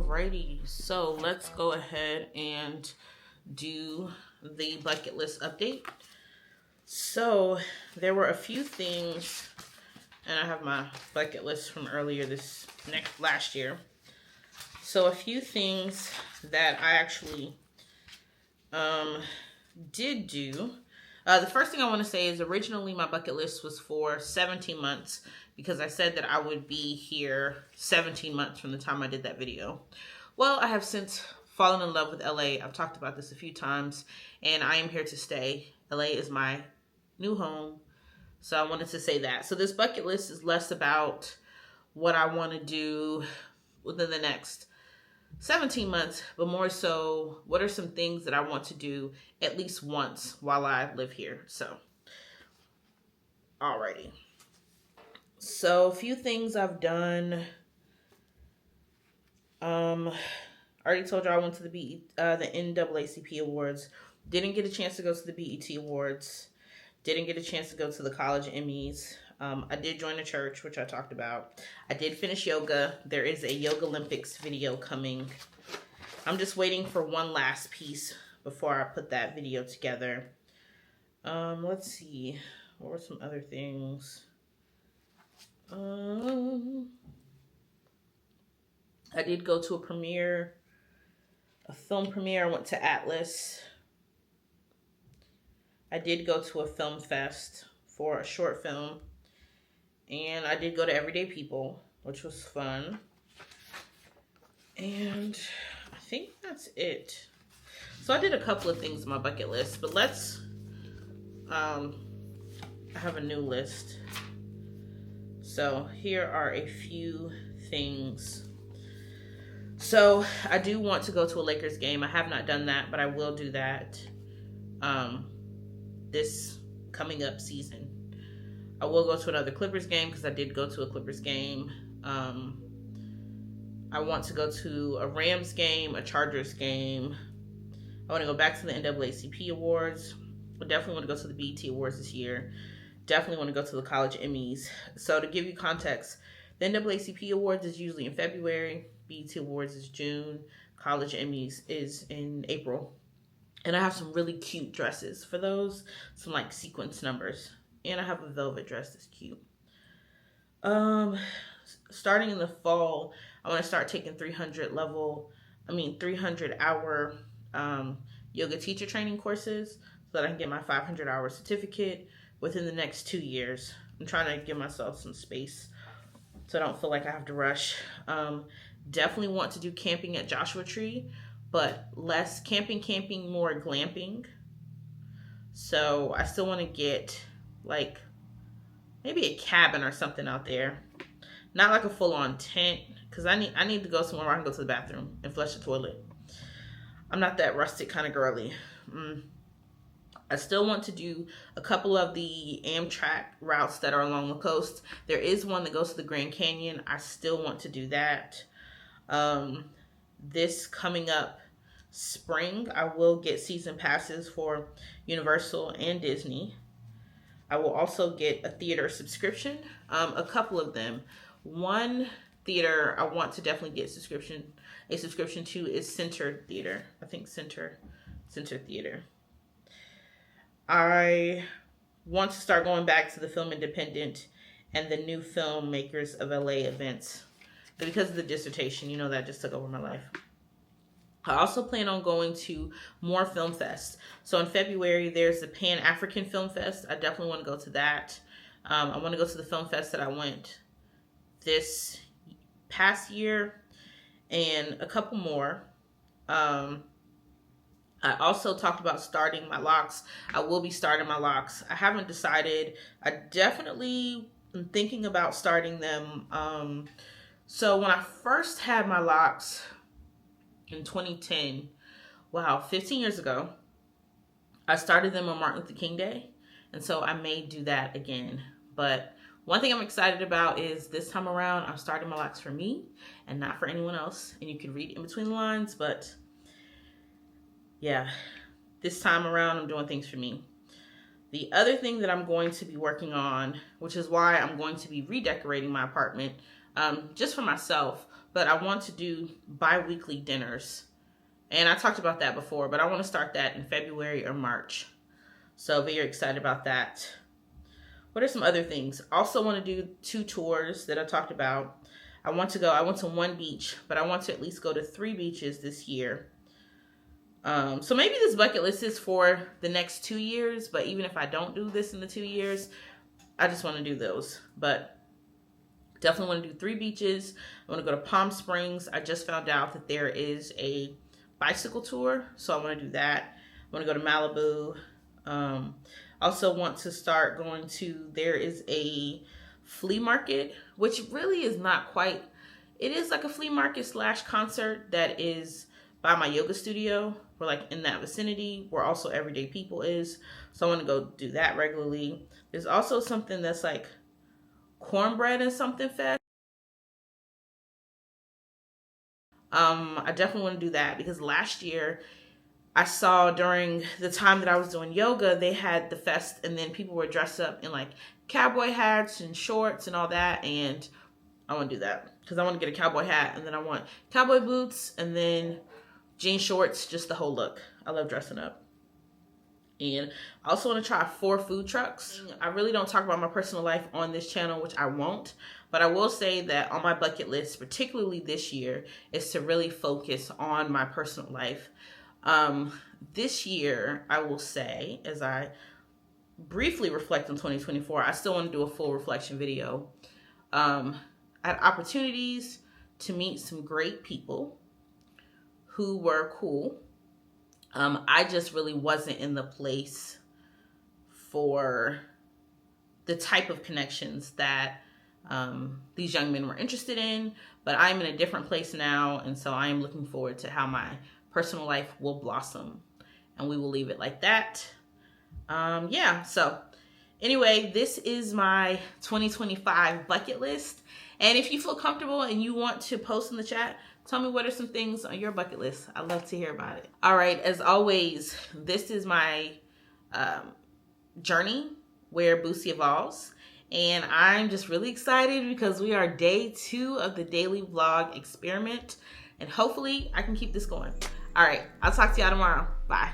Alrighty, so let's go ahead and do the bucket list update. So there were a few things, and I have my bucket list from earlier last year. So a few things that I actually did do. The first thing I want to say is originally my bucket list was for 17 months because I said that I would be here 17 months from the time I did that video. Well, I have since fallen in love with LA. I've talked about this a few times, and I am here to stay. LA is my new home, so I wanted to say that. So this bucket list is less about what I want to do within the next 17 months, but more so what are some things that I want to do at least once while I live here. So, alrighty. So, a few things I've done. I already told you I went to the NAACP Awards. Didn't get a chance to go to the BET Awards. Didn't get a chance to go to the college Emmys. I did join a church, which I talked about. I did finish yoga. There is a Yoga Olympics video coming. I'm just waiting for one last piece before I put that video together. Let's see. What were some other things? I did go to a film premiere. I went to Atlas. I did go to a film fest for a short film. And I did go to Everyday People, which was fun. And I think that's it. So I did a couple of things on my bucket list, but let's, I have a new list. So here are a few things. So I do want to go to a Lakers game. I have not done that, but I will do that this coming up season. I will go to another Clippers game because I did go to a Clippers game. I want to go to a Rams game, a Chargers game. I want to go back to the NAACP Awards. I definitely want to go to the BET Awards this year. Definitely want to go to the college Emmys. So to give you context, the NAACP Awards is usually in February. BET Awards is June. College Emmys is in April. And I have some really cute dresses for those. Some like sequence numbers. And I have a velvet dress that's cute. Starting in the fall, I want to start taking 300-hour yoga teacher training courses so that I can get my 500-hour certificate within the next 2 years. I'm trying to give myself some space so I don't feel like I have to rush. Definitely want to do camping at Joshua Tree, but less camping, more glamping. So I still want to get like maybe a cabin or something out there. Not like a full-on tent, because I need to go somewhere where I can go to the bathroom and flush the toilet. I'm not that rustic kind of girly. I still want to do a couple of the Amtrak routes that are along the coast. There is one that goes to the Grand Canyon. I still want to do that. This coming up spring, I will get season passes for Universal and Disney. I will also get a theater subscription, a couple of them. One theater I want to definitely get a subscription to is Center Theater. I think Center Theater. I want to start going back to the Film Independent and the New Filmmakers of LA events. But because of the dissertation, that just took over my life. I also plan on going to more film fests. So in February, there's the Pan-African Film Fest. I definitely want to go to that. I want to go to the film fest that I went this past year and a couple more. I also talked about starting my locks. I will be starting my locks. I haven't decided. I definitely am thinking about starting them. So when I first had my locks in 2010, 15 years ago, I started them on Martin Luther King Day. And so I may do that again. But one thing I'm excited about is this time around, I'm starting my locks for me and not for anyone else. And you can read in between the lines, but yeah, this time around, I'm doing things for me. The other thing that I'm going to be working on, which is why I'm going to be redecorating my apartment, just for myself, but I want to do bi-weekly dinners. And I talked about that before, but I want to start that in February or March. So very excited about that. What are some other things? Also want to do 2 tours that I talked about. I went to 1 beach, but I want to at least go to 3 beaches this year. So maybe this bucket list is for the next 2 years, but even if I don't do this in the 2 years, I just want to do those. But definitely want to do 3 beaches. I want to go to Palm Springs. I just found out that there is a bicycle tour, so I want to do that. I want to go to Malibu. Also want to start going to, there is a flea market, which really is not quite, it is like a flea market / concert that is by my yoga studio. We're like in that vicinity where also Everyday People is. So I want to go do that regularly. There's also something that's like cornbread and something fest. I definitely want to do that because last year I saw during the time that I was doing yoga, they had the fest and then people were dressed up in like cowboy hats and shorts and all that. And I want to do that because I want to get a cowboy hat and then I want cowboy boots and then jean shorts, just the whole look. I love dressing up. And I also want to try 4 food trucks. I really don't talk about my personal life on this channel, which I won't. But I will say that on my bucket list, particularly this year, is to really focus on my personal life. This year, I will say, as I briefly reflect on 2024, I still want to do a full reflection video. I had opportunities to meet some great people who were cool. I just really wasn't in the place for the type of connections that these young men were interested in, but I'm in a different place now, and so I am looking forward to how my personal life will blossom, and we will leave it like that. Yeah, so anyway, this is my 2025 bucket list, and if you feel comfortable and you want to post in the chat, tell me what are some things on your bucket list. I'd love to hear about it. All right, as always, this is my journey where Boosie evolves. And I'm just really excited because we are day 2 of the daily vlog experiment. And hopefully I can keep this going. All right, I'll talk to y'all tomorrow. Bye.